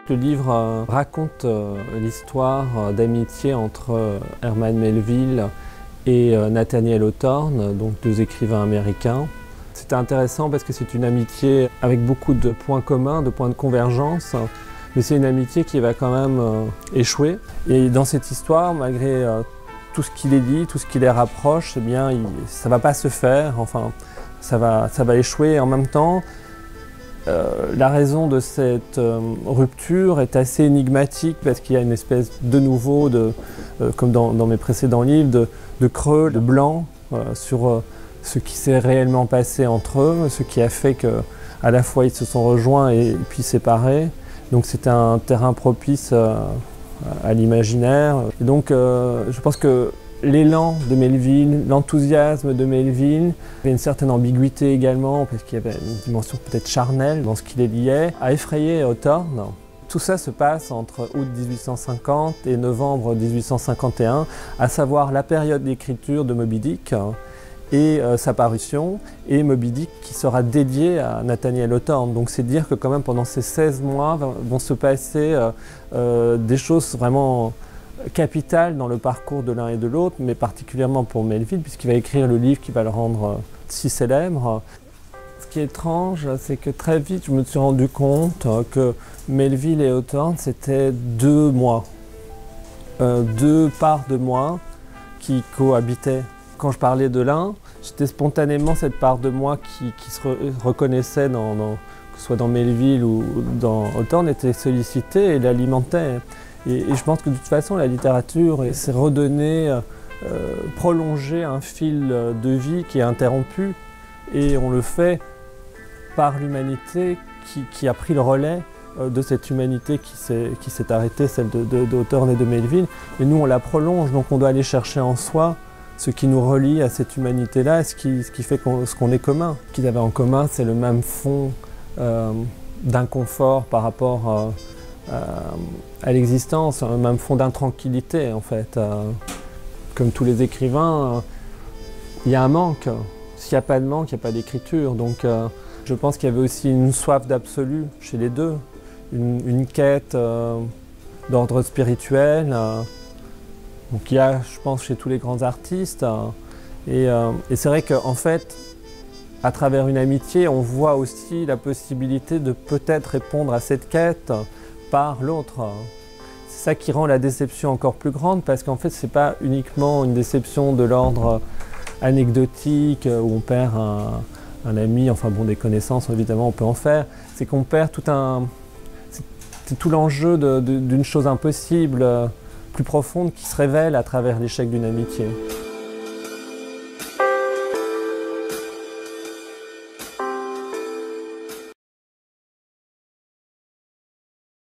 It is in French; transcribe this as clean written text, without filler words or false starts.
Le livre raconte l'histoire d'amitié entre Herman Melville et Nathaniel Hawthorne, donc deux écrivains américains. C'était intéressant parce que c'est une amitié avec beaucoup de points communs, de points de convergence, mais c'est une amitié qui va quand même échouer. Et dans cette histoire, malgré tout ce qui les lie, tout ce qui les rapproche, eh bien, ça ne va pas se faire, enfin, ça va échouer. Et en même temps, la raison de cette rupture est assez énigmatique parce qu'il y a une espèce de nouveau, comme dans mes précédents livres, de creux, de blanc sur ce qui s'est réellement passé entre eux, ce qui a fait qu'à la fois ils se sont rejoints et puis séparés. Donc c'était un terrain propice à l'imaginaire. Et donc je pense que l'élan de Melville, l'enthousiasme de Melville, il y avait une certaine ambiguïté également, parce qu'il y avait une dimension peut-être charnelle dans ce qui les liait, a effrayé Hawthorne. Tout ça se passe entre août 1850 et novembre 1851, à savoir la période d'écriture de Moby Dick et sa parution, et Moby Dick qui sera dédié à Nathaniel Hawthorne. Donc c'est dire que quand même pendant ces 16 mois vont se passer des choses vraiment capitale dans le parcours de l'un et de l'autre, mais particulièrement pour Melville, puisqu'il va écrire le livre qui va le rendre si célèbre. Ce qui est étrange, c'est que très vite, je me suis rendu compte que Melville et Hawthorne, c'était deux moi, deux parts de moi qui cohabitaient. Quand je parlais de l'un, c'était spontanément cette part de moi qui se reconnaissait, que ce soit dans Melville ou dans Hawthorne, était sollicitée et l'alimentait. Et je pense que de toute façon, la littérature, c'est redonner, prolonger un fil de vie qui est interrompu. Et on le fait par l'humanité qui a pris le relais de cette humanité qui s'est arrêtée, celle de Hawthorne et de Melville. Et nous, on la prolonge, donc on doit aller chercher en soi ce qui nous relie à cette humanité-là, ce qui fait ce qu'on est commun. Ce qu'ils avaient en commun, c'est le même fond d'inconfort par rapport à l'existence, un même fond d'intranquillité en fait. Comme tous les écrivains, il y a un manque. S'il n'y a pas de manque, il n'y a pas d'écriture. Donc je pense qu'il y avait aussi une soif d'absolu chez les deux, une quête d'ordre spirituel. Donc il y a, je pense, chez tous les grands artistes. Et c'est vrai qu'en fait, à travers une amitié, on voit aussi la possibilité de peut-être répondre à cette quête par l'autre. C'est ça qui rend la déception encore plus grande, parce qu'en fait, ce n'est pas uniquement une déception de l'ordre anecdotique où on perd un ami, enfin bon, des connaissances, évidemment, on peut en faire. C'est qu'on perd c'est tout l'enjeu d'une chose impossible, plus profonde, qui se révèle à travers l'échec d'une amitié.